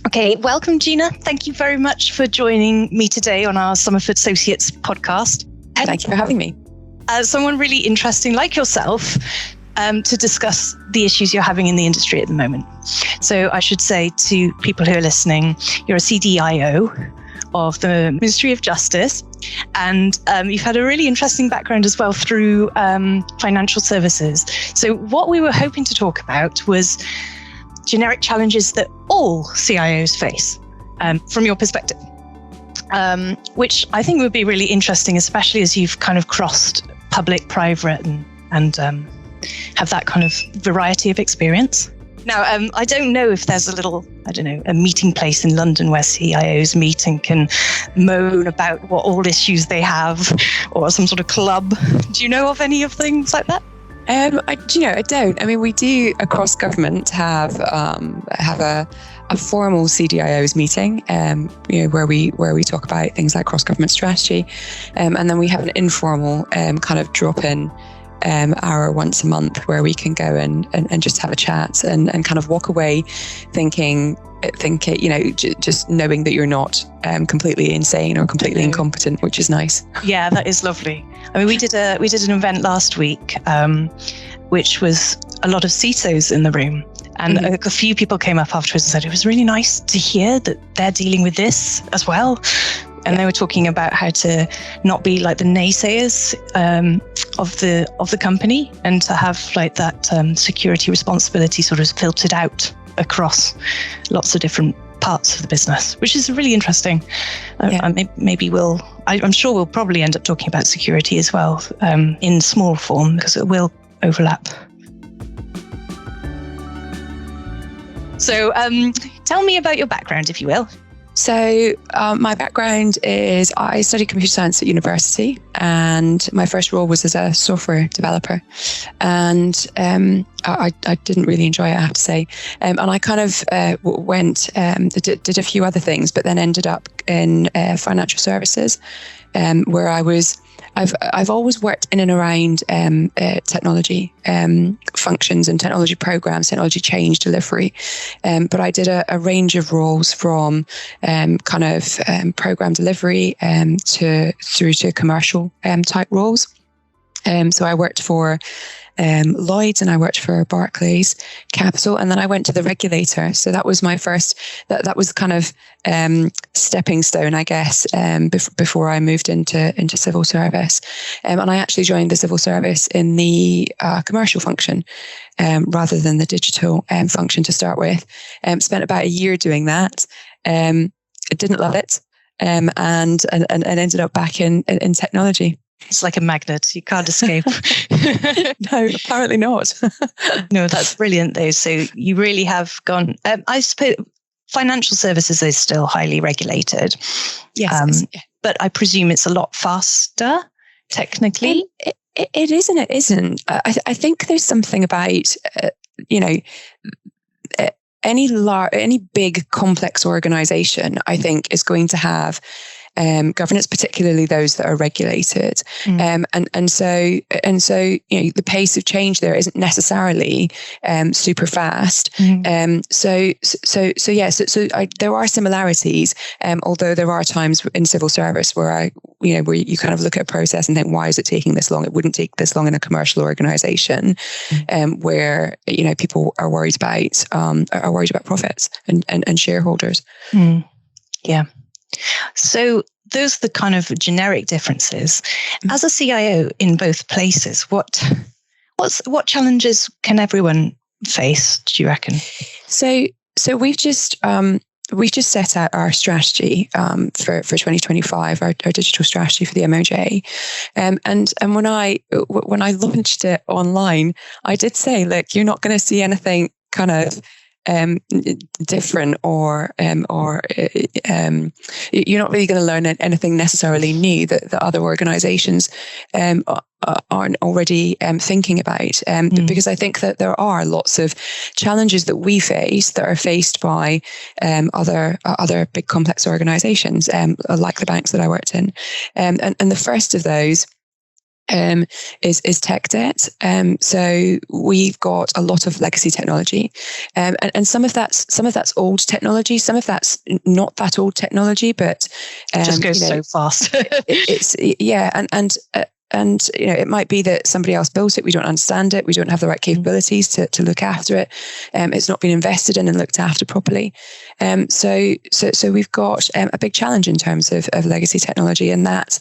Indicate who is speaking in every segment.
Speaker 1: Okay, welcome, Gina. Thank you very much for joining me today on our Somerford Associates podcast.
Speaker 2: Thank you for having me.
Speaker 1: Someone really interesting like yourself to discuss the issues you're having in the industry at the moment. So I should say to people who are listening, you're a CDIO of the Ministry of Justice, and you've had a really interesting background as well through financial services. So what we were hoping to talk about was generic challenges that all CIOs face from your perspective, which I think would be really interesting, especially as you've kind of crossed public, private, and have that kind of variety of experience. Now, I don't know if there's a meeting place in London where CIOs meet and can moan about what all issues they have, or some sort of club. Do you know of any of things like that?
Speaker 2: I don't. I mean, we do across government have a formal CDIOs meeting, where we talk about things like cross-government strategy, and then we have an informal kind of drop-in hour once a month where we can go and just have a chat and kind of walk away thinking, just knowing that you're not completely insane or completely incompetent, which is nice.
Speaker 1: Yeah, that is lovely. I mean, we did an event last week, which was a lot of CISOs in the room. And a few people came up afterwards and said, it was really nice to hear that they're dealing with this as well. And they were talking about how to not be like the naysayers of the company, and to have like that security responsibility sort of filtered out across lots of different parts of the business, which is really interesting. I'm sure we'll probably end up talking about security as well in small form, because it will overlap. So tell me about your background, if you will.
Speaker 2: So my background is I studied computer science at university, and my first role was as a software developer. And I didn't really enjoy it, I have to say. And I kind of did a few other things, but then ended up in financial services, where I've always worked in and around technology functions and technology programs, technology change delivery. But I did a range of roles from program delivery through to commercial type roles. So I worked for Lloyds, and I worked for Barclays Capital, and then I went to the regulator. So that was my first, that was kind of stepping stone, I guess, before I moved into civil service. And I actually joined the civil service in the commercial function rather than the digital function to start with. Spent about a year doing that. I didn't love it, and ended up back in technology.
Speaker 1: It's like a magnet. You can't escape.
Speaker 2: No, apparently not.
Speaker 1: No, that's brilliant though. So you really have gone, I suppose financial services is still highly regulated.
Speaker 2: Yes.
Speaker 1: But I presume it's a lot faster technically.
Speaker 2: It is and it isn't. I think there's something about, any big complex organization, I think, is going to have governance, particularly those that are regulated, and so the pace of change there isn't necessarily super fast. There are similarities, although there are times in civil service where where you kind of look at a process and think, why is it taking this long? It wouldn't take this long in a commercial organization, where people are worried about profits and shareholders.
Speaker 1: Yeah. So those are the kind of generic differences. As a CIO in both places, what challenges can everyone face, do you reckon? So
Speaker 2: we've just set out our strategy for 2025, our digital strategy for the MOJ. And when I launched it online, I did say, look, you're not going to see anything kind of different, or you're not really going to learn anything necessarily new that other organizations aren't already thinking about, because I think that there are lots of challenges that we face that are faced by other big complex organizations, like the banks that I worked in, and the first of those is tech debt. So we've got a lot of legacy technology, and some of that's old technology, some of that's not that old technology, but
Speaker 1: just goes so fast.
Speaker 2: It's and it might be that somebody else built it. We don't understand it. We don't have the right capabilities to look after it. It's not been invested in and looked after properly. So we've got a big challenge in terms of legacy technology, and that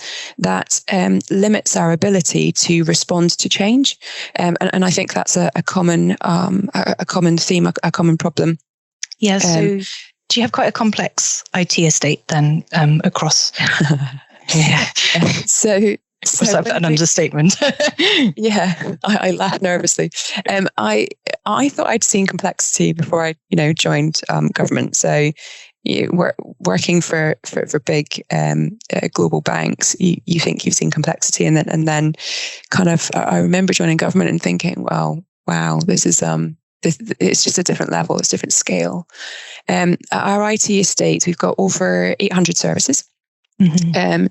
Speaker 2: limits our ability to respond to change. And I think that's a common theme, a common problem.
Speaker 1: Yeah. So do you have quite a complex IT estate then across?
Speaker 2: Yeah. So
Speaker 1: was that an understatement?
Speaker 2: Yeah, I laughed nervously. I thought I'd seen complexity before I joined government. So working for big global banks, you think you've seen complexity, and then kind of I remember joining government and thinking, well, wow, this is it's just a different level, it's a different scale. Our IT estate, we've got over 800 services. Mm-hmm.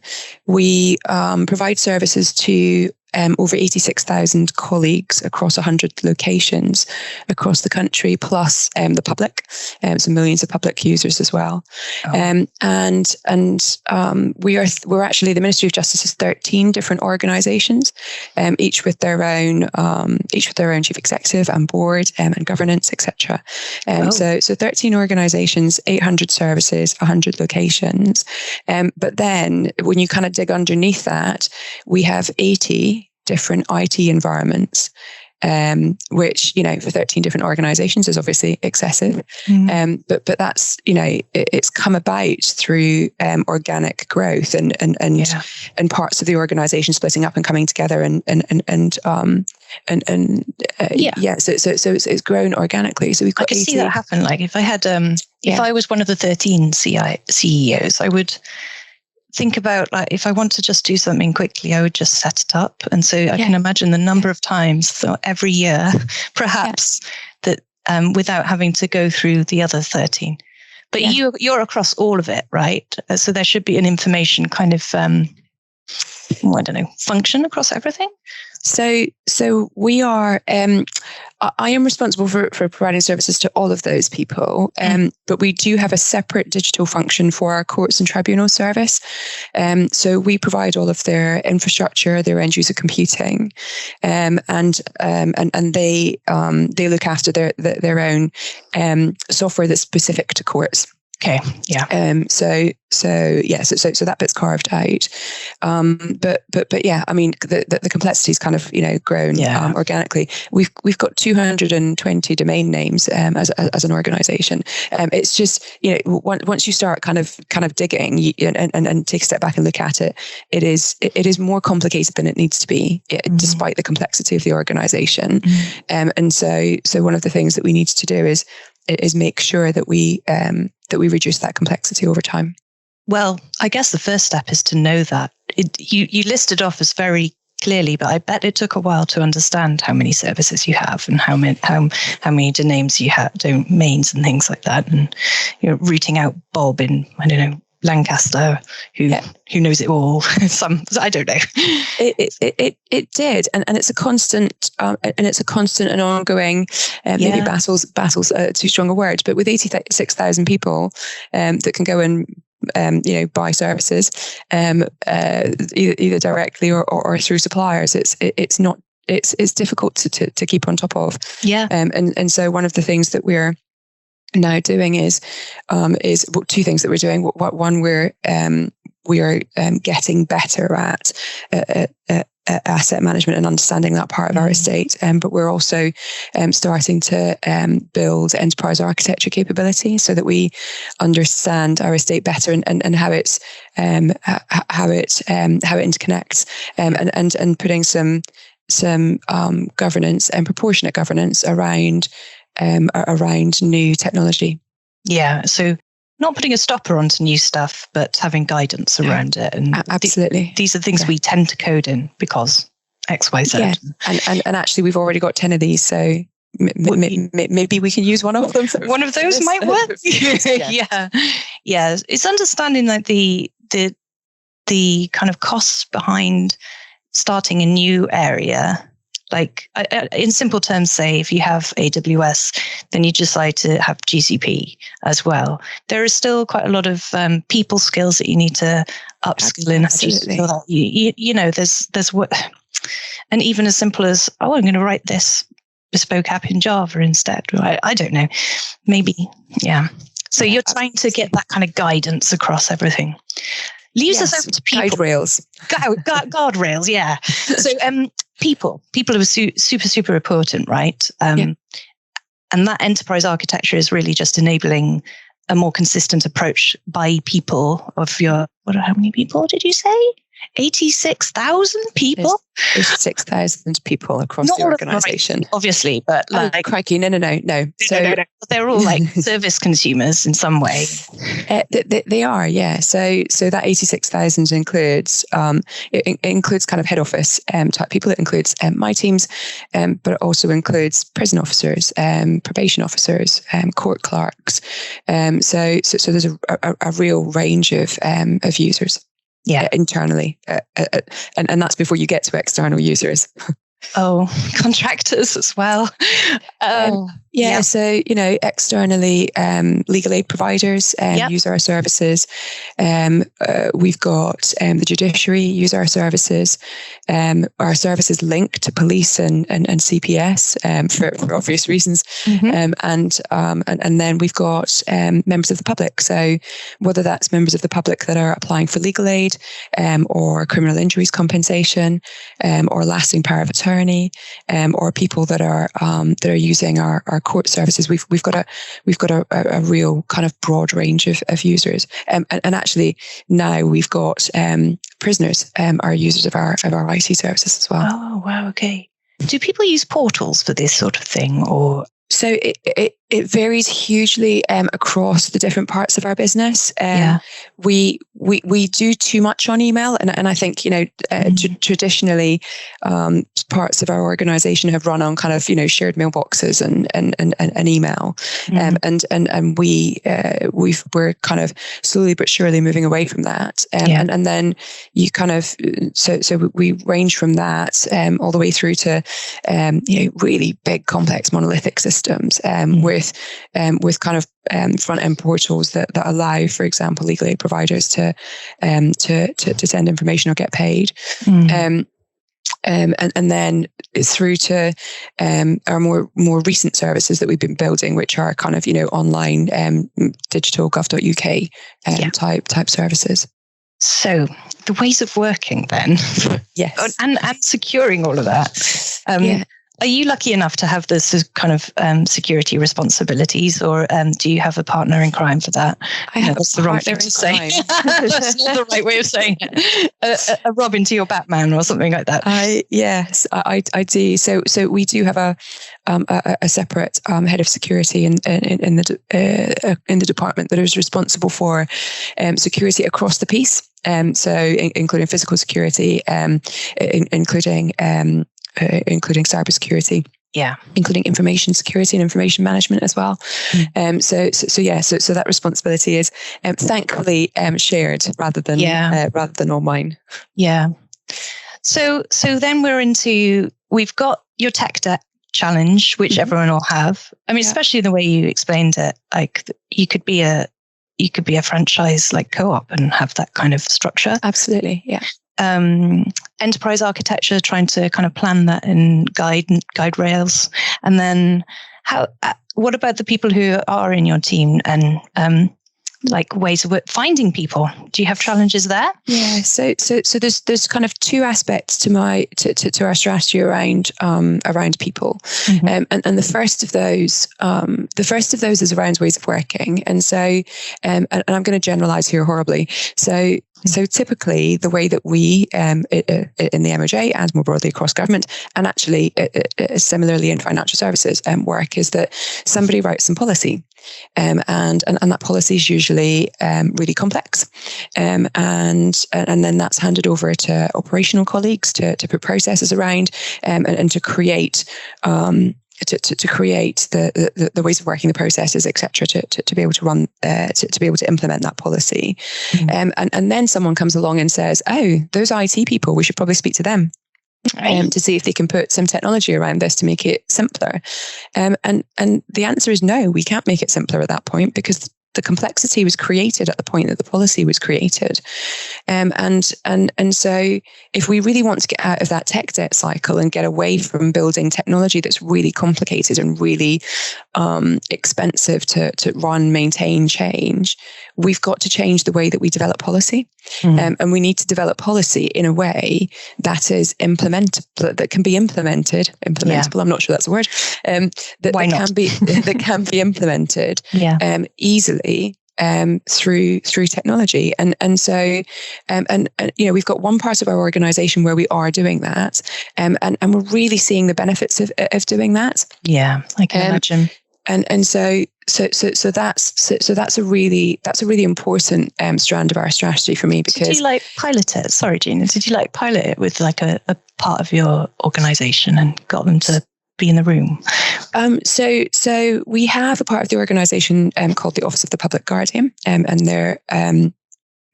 Speaker 2: We provide services to over 86,000 colleagues across 100 locations across the country, plus the public, so millions of public users as well. Oh. We're actually, the Ministry of Justice is 13 different organisations, each with their own chief executive and board and governance, etc. So 13 organisations, 800 services, 100 locations. But then when you kind of dig underneath that, we have 80 different IT environments, which, for 13 different organizations is obviously excessive. Mm. But that's, it's come about through organic growth and parts of the organization splitting up and coming together so it's grown organically. So we've got
Speaker 1: I could see that happen. Like if I had, if I was one of the 13 CEOs, I would think about, like, if I want to just do something quickly, I would just set it up. And so I can imagine the number of times every year, perhaps, that without having to go through the other 13. But you're across all of it, right? So there should be an information kind of, function across everything. So we are, I am responsible for providing services to all of those people, but we do have a separate digital function for our courts and tribunal service. So we provide all of their infrastructure, their end user computing, and they look after their own software that's specific to courts. Okay. Yeah.
Speaker 2: So that bit's carved out. But yeah, I mean, the complexity's kind of grown organically. We've got 220 domain names as an organization. It's just once you start kind of digging and take a step back and look at it, it is more complicated than it needs to be, despite the complexity of the organization. And so one of the things that we need to do is make sure that we reduce that complexity over time.
Speaker 1: Well, I guess the first step is to know that. You listed off as very clearly, but I bet it took a while to understand how many services you have and how many domains you have, domains and things like that, and rooting out Bob in, I don't know, Lancaster, who knows it all. I don't know.
Speaker 2: It did, and it's a constant and ongoing. Maybe battles too strong a word, but with 86,000 people that can go and buy services either directly or through suppliers, it's difficult to keep on top of. And so one of the things that we're now doing is two things that we're doing. One, we are getting better at asset management and understanding that part of our estate, but we're also starting to build enterprise architecture capability so that we understand our estate better and how it interconnects, and putting some governance and proportionate governance around new technology. Yeah,
Speaker 1: so not putting a stopper onto new stuff, but having guidance around it. And
Speaker 2: absolutely,
Speaker 1: these are things we tend to code in because X, Y, Z.
Speaker 2: Yeah. And actually, we've already got 10 of these, so maybe we can use one of them.
Speaker 1: One of those might work. Yeah. It's understanding like the kind of costs behind starting a new area, like in simple terms, say if you have AWS, then you decide to have GCP as well. There is still quite a lot of people skills that you need to upskill in.
Speaker 2: Absolutely.
Speaker 1: So that you know, there's what, and even as simple as, oh, I'm going to write this bespoke app in Java instead. I don't know, maybe, yeah. So you're trying to get that kind of guidance across everything. Leaves us over to people.
Speaker 2: Guardrails.
Speaker 1: Guardrails, yeah. So people are super important, right? And that enterprise architecture is really just enabling a more consistent approach by people of your, how many people did you say? 86,000 people?
Speaker 2: 86,000 people across the organization.
Speaker 1: Obviously, but like...
Speaker 2: crikey, no.
Speaker 1: So they're all like service consumers in some way.
Speaker 2: They are, yeah. So that 86,000 includes, it includes kind of head office type people. It includes my teams, but it also includes prison officers, probation officers, court clerks. So there's a real range of users. Yeah, internally, and that's before you get to external users.
Speaker 1: Oh, contractors as well.
Speaker 2: So externally, legal aid providers use our services. We've got the judiciary use our services. Our services link to police and CPS for obvious reasons. Mm-hmm. And then we've got members of the public. So whether that's members of the public that are applying for legal aid, or criminal injuries compensation, or lasting power of attorney, or people that are using our court services, we've got a real kind of broad range of users, and actually now we've got prisoners are users of our IT services as well.
Speaker 1: Oh wow, okay. Do people use portals for this sort of thing, or?
Speaker 2: So it varies hugely across the different parts of our business. We do too much on email, and I think traditionally parts of our organisation have run on kind of shared mailboxes and email, and we're kind of slowly but surely moving away from that. And then you kind of so we range from that all the way through to really big complex monolithic systems with kind of front end portals that allow, for example, legal aid providers to send information or get paid. And then through to our more recent services that we've been building, which are kind of online digital gov.uk type services.
Speaker 1: So the ways of working then,
Speaker 2: yes,
Speaker 1: and securing all of that. Are you lucky enough to have this kind of security responsibilities, or do you have a partner in crime for that?
Speaker 2: I have the wrong thing to say.
Speaker 1: That's not the right way of saying it. A Robin to your Batman or something like that.
Speaker 2: Yes, I do. So we do have a separate head of security in the department that is responsible for security across the piece. So including physical security, including cybersecurity, including information security and information management as well. So that responsibility is thankfully shared rather than all mine. Yeah.
Speaker 1: So then we've got your tech debt challenge, which everyone will have. I mean, especially the way you explained it, like you could be a franchise like co-op and have that kind of structure.
Speaker 2: Absolutely, yeah.
Speaker 1: Enterprise architecture, trying to kind of plan that in guide rails, and then what about the people who are in your team and like ways of finding people? Do you have challenges there?
Speaker 2: Yeah, so there's kind of two aspects to our strategy around people, and the first of those is around ways of working, and so and I'm going to generalize here horribly. So typically, the way that we in the MOJ and more broadly across government, and actually similarly in financial services work, is that somebody writes some policy, and that policy is usually really complex, and then that's handed over to operational colleagues to put processes around, and to create. To create the ways of working, the processes, etc., to be able to run, to be able to implement that policy, and then someone comes along and says, "Oh, those IT people, we should probably speak to them." to see if they can put some technology around this to make it simpler. And the answer is no, we can't make it simpler at that point, because the complexity was created at the point that the policy was created. And so if we really want to get out of that tech debt cycle and get away from building technology that's really complicated and really expensive to run, maintain, change, we've got to change the way that we develop policy. And we need to develop policy in a way that is that can be implementable. Yeah. I'm not sure that's a word. That can be implemented easily through technology. And so we've got one part of our organization where we are doing that, and we're really seeing the benefits of doing that.
Speaker 1: Yeah, I can imagine.
Speaker 2: And so that's a really important strand of our strategy for me. Because
Speaker 1: did you pilot it? Sorry, Gina. Did you pilot it with a part of your organisation and got them to be in the room?
Speaker 2: So we have a part of the organisation called the Office of the Public Guardian, and they're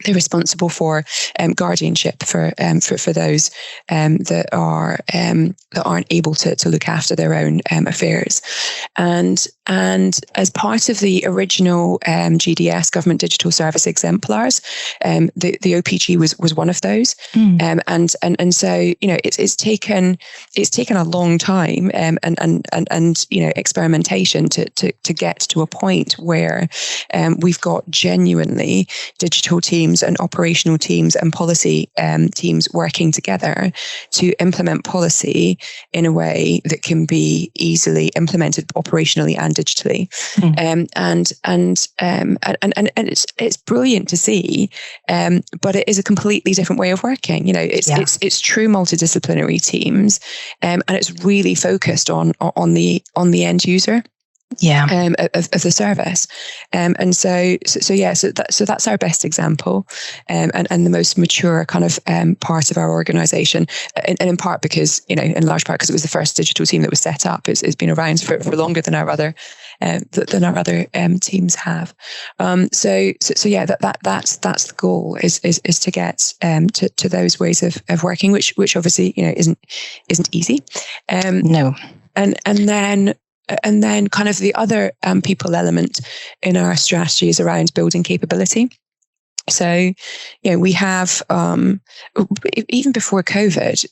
Speaker 2: responsible for guardianship for those that aren't able to look after their own affairs. And as part of the original GDS, Government Digital Service Exemplars, the OPG was one of those. And so it's taken a long time and experimentation to get to a point where we've got genuinely digital teams and operational teams and policy teams working together to implement policy in a way that can be easily implemented operationally and digitally. And it's brilliant to see, but it is a completely different way of working. It's true multidisciplinary teams, and it's really focused on the end user. Of the service, and so that's our best example, and the most mature kind of part of our organisation, and in part because in large part because it was the first digital team that was set up. It's been around for longer than our other teams have. That's the goal is to get to those ways of working, which obviously isn't easy.
Speaker 1: No,
Speaker 2: and then kind of the other people element in our strategy is around building capability. So, we have, even before COVID,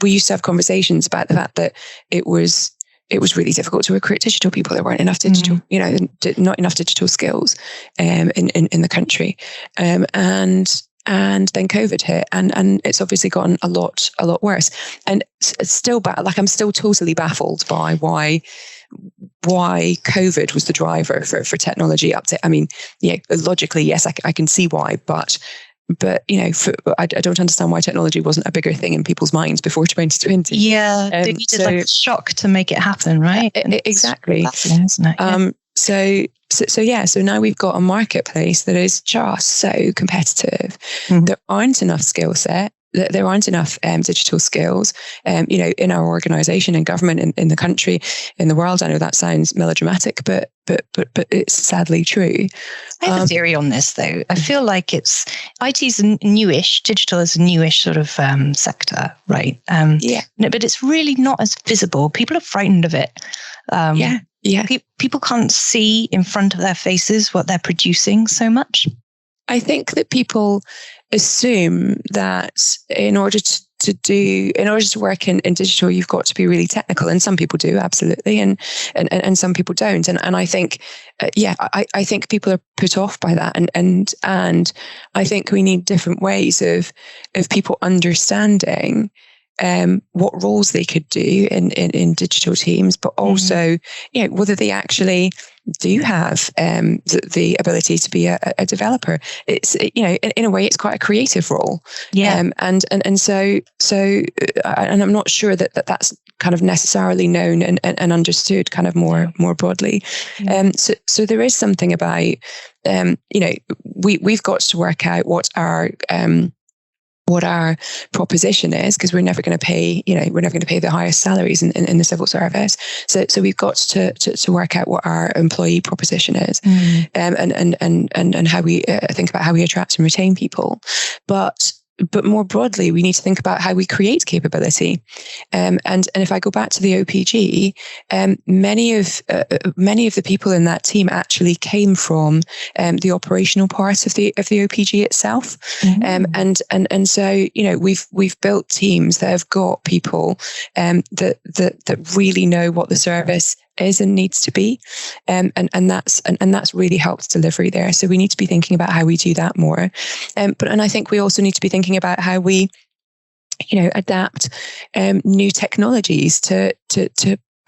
Speaker 2: we used to have conversations about the fact that it was really difficult to recruit digital people. There weren't enough digital, not enough digital skills in the country. And then COVID hit, and it's obviously gotten a lot worse. And it's still I'm still totally baffled by why COVID was the driver for technology uptake. I mean, logically, yes, I can see why, but I don't understand why technology wasn't a bigger thing in people's minds before 2020.
Speaker 1: Yeah, they needed a shock to make it happen, right?
Speaker 2: Exactly.
Speaker 1: Isn't it?
Speaker 2: So now we've got a marketplace that is just so competitive. There aren't enough skill set. There aren't enough digital skills, in our organisation, in government, in the country, in the world. I know that sounds melodramatic, but it's sadly true.
Speaker 1: I have a theory on this, though. I feel like IT is newish, digital is a newish sort of sector, right? But it's really not as visible. People are frightened of it. People can't see in front of their faces what they're producing so much.
Speaker 2: I think that people assume that in order to work in digital, you've got to be really technical, and some people do, absolutely, and some people don't. And I think, I think people are put off by that, and I think we need different ways of people understanding what roles they could do in digital teams, but also, whether they actually do have the ability to be a developer. It's in a way it's quite a creative role. And so I'm not sure that that's kind of necessarily known and understood kind of more broadly. So there is something about we've got to work out what our proposition is, because we're never going to pay the highest salaries in the civil service. So we've got to work out what our employee proposition is, and how we think about how we attract and retain people. But but more broadly, we need to think about how we create capability. And if I go back to the OPG, many of the people in that team actually came from the operational part of the OPG itself. And so, we've built teams that have got people that really know what the service is and needs to be, and that's really helped delivery there. So we need to be thinking about how we do that more, and I think we also need to be thinking about how we, adapt new technologies to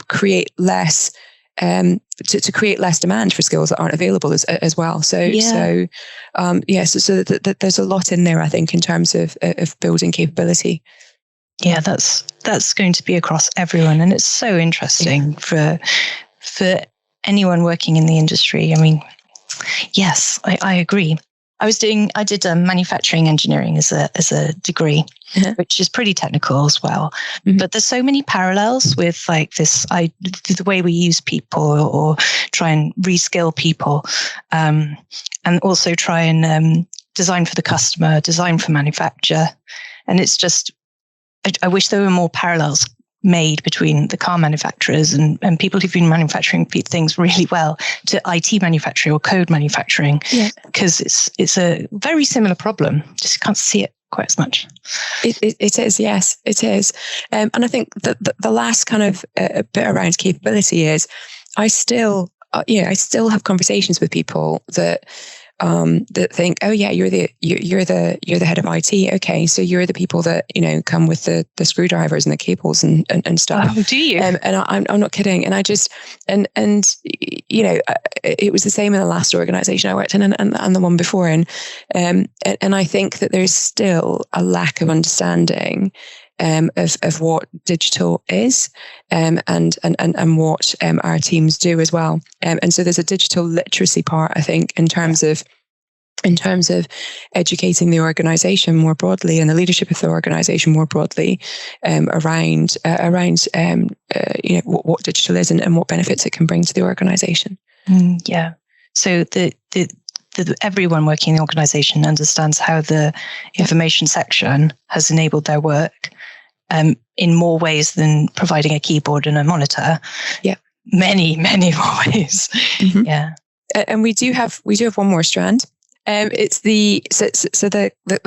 Speaker 2: create less to create less demand for skills that aren't available as well. So there's a lot in there, I think, in terms of building capability.
Speaker 1: Yeah, that's going to be across everyone, and it's so interesting for anyone working in the industry. I mean, yes, I agree. I did manufacturing engineering as a degree, which is pretty technical as well. Mm-hmm. But there's so many parallels with like the way we use people or try and reskill people, and also try and design for the customer, design for manufacture, and it's just. I wish there were more parallels made between the car manufacturers and people who've been manufacturing things really well to IT manufacturing or code manufacturing, because it's a very similar problem. Just can't see it quite as much.
Speaker 2: It is, yes, it is. And I think that the last kind of bit around capability is I still have conversations with people that think, oh yeah, you're the head of IT. Okay, so you're the people that come with the screwdrivers and the cables and stuff.
Speaker 1: Oh, do you?
Speaker 2: And I'm not kidding. And I just and it was the same in the last organization I worked in and the one before. And I think that there's still a lack of understanding of what digital is, and what our teams do as well. And so there's a digital literacy part, I think, in terms of educating the organization more broadly and the leadership of the organization more broadly, around what digital is and what benefits it can bring to the organization.
Speaker 1: Yeah. So the everyone working in the organization understands how the information section has enabled their work in more ways than providing a keyboard and a monitor.
Speaker 2: Yeah.
Speaker 1: Many more ways. Mm-hmm. Yeah.
Speaker 2: And we do have one more strand. It's the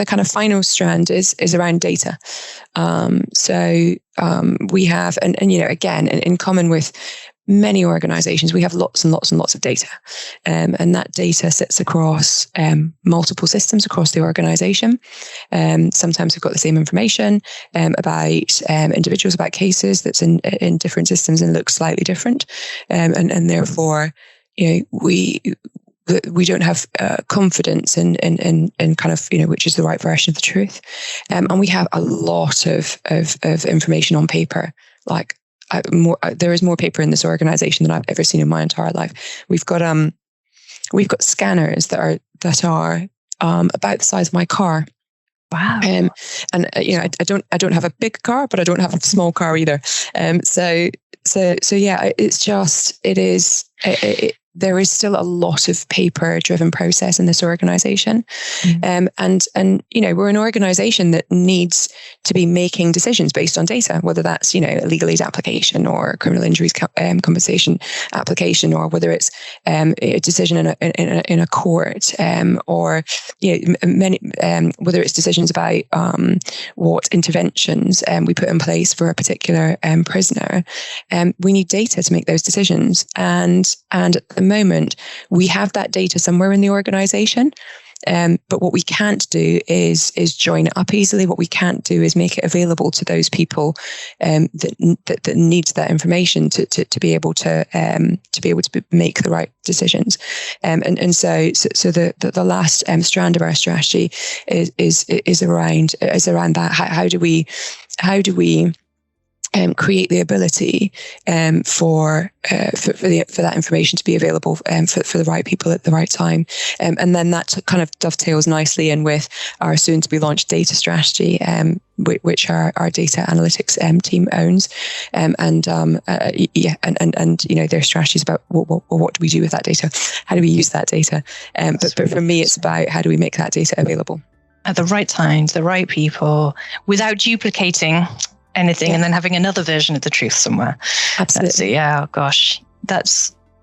Speaker 2: kind of final strand is around data. We have, and again, in common with many organizations, we have lots and lots and lots of data. And that data sits across multiple systems across the organization. Sometimes we've got the same information about individuals, about cases that's in different systems and looks slightly different. And therefore, we don't have confidence in kind of, which is the right version of the truth. And we have a lot of information on paper, like, there is more paper in this organization than I've ever seen in my entire life. We've got scanners that are about the size of my car.
Speaker 1: Wow.
Speaker 2: I don't have a big car, but I don't have a small car either. So yeah, there is still a lot of paper-driven process in this organization. Mm-hmm. And we're an organization that needs to be making decisions based on data, whether that's, a legal aid application or a criminal injuries compensation application, or whether it's a decision in a court, or whether it's decisions about what interventions we put in place for a particular prisoner. We need data to make those decisions. And at the moment, we have that data somewhere in the organization, but what we can't do is join it up easily. What we can't do is make it available to those people that need that information to be able to make the right decisions. And so the last strand of our strategy is around that. How do we create the ability for that information to be available for the right people at the right time, and then that kind of dovetails nicely in with our soon to be launched Digitalstrategy, which our data analytics team owns, and their strategies about what do we do with that data, how do we use that data, but for me it's about how do we make that data available.
Speaker 1: at the right time, to the right people, without duplicating anything and then having another version of the truth somewhere.
Speaker 2: Absolutely.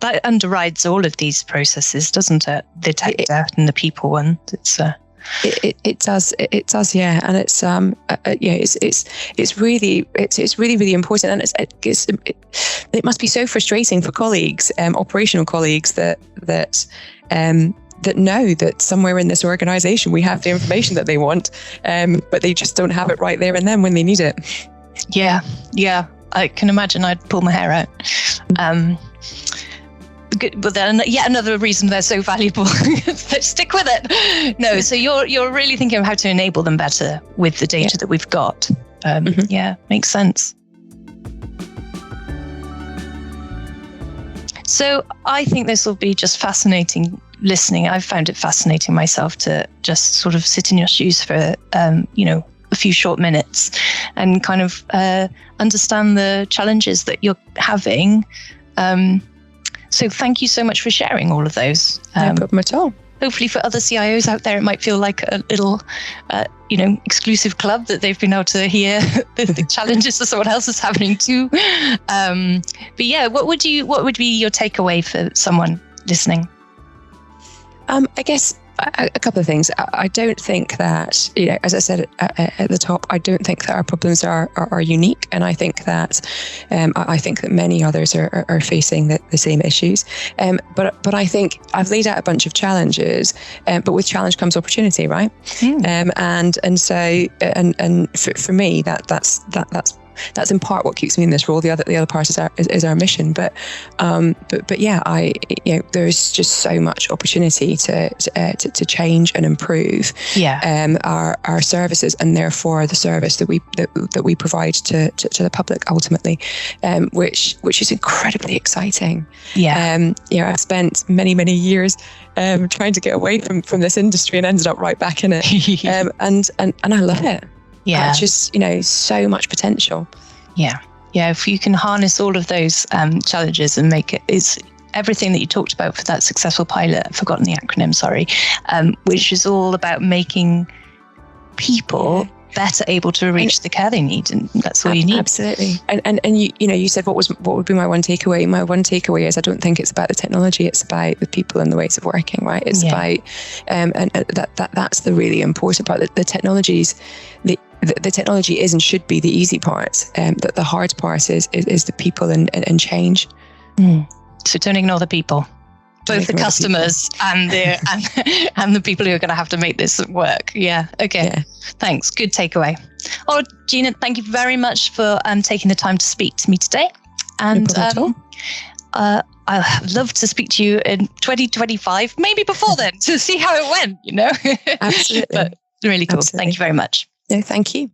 Speaker 1: That underrides all of these processes, doesn't it? The tech debt and the people one.
Speaker 2: It does, yeah, and it's really important, and it must be so frustrating for colleagues, operational colleagues that know that somewhere in this organization we have the information that they want, but they just don't have it right there and then when they need it.
Speaker 1: Yeah, I can imagine I'd pull my hair out. But then yet another reason they're so valuable. Stick with it. No, so you're really thinking of how to enable them better with the data that we've got. Yeah, makes sense. So I think this will be just fascinating listening. I've found it fascinating myself to just sort of sit in your shoes for a few short minutes and kind of understand the challenges that you're having. So thank you so much for sharing all of those.
Speaker 2: No problem at all.
Speaker 1: Hopefully for other CIOs out there, it might feel like a little, exclusive club that they've been able to hear the challenges that someone else is having too. But yeah, what would be your takeaway for someone listening?
Speaker 2: I guess a couple of things. I don't think that, as I said at the top, I don't think that our problems are unique, and I think that many others are facing the same issues. But I think I've laid out a bunch of challenges, but with challenge comes opportunity, right? And so for me that's in part what keeps me in this role. The other part is our mission. But yeah, there's just so much opportunity to change and improve our services, and therefore the service that we provide to the public ultimately, which is incredibly exciting. I've spent many years trying to get away from this industry and ended up right back in it, and I love it. Just so much potential.
Speaker 1: If you can harness all of those challenges and make it's everything that you talked about for that successful pilot, I've forgotten the acronym, sorry, which is all about making people better able to reach the care they need, and that's all you need.
Speaker 2: Absolutely. And you said what would be my one takeaway? My one takeaway is I don't think it's about the technology, it's about the people and the ways of working, right? It's about and that's the really important part. The technologies, the technology is and should be the easy part. That the hard part is the people and change.
Speaker 1: So don't ignore the people. Both the customers and the people who are going to have to make this work. Thanks. Good takeaway. Oh, Gina, thank you very much for taking the time to speak to me today. And I'd love to speak to you in 2025, maybe before then, to see how it went.
Speaker 2: Absolutely.
Speaker 1: But really cool.
Speaker 2: Absolutely.
Speaker 1: Thank you very much.
Speaker 2: No, thank you.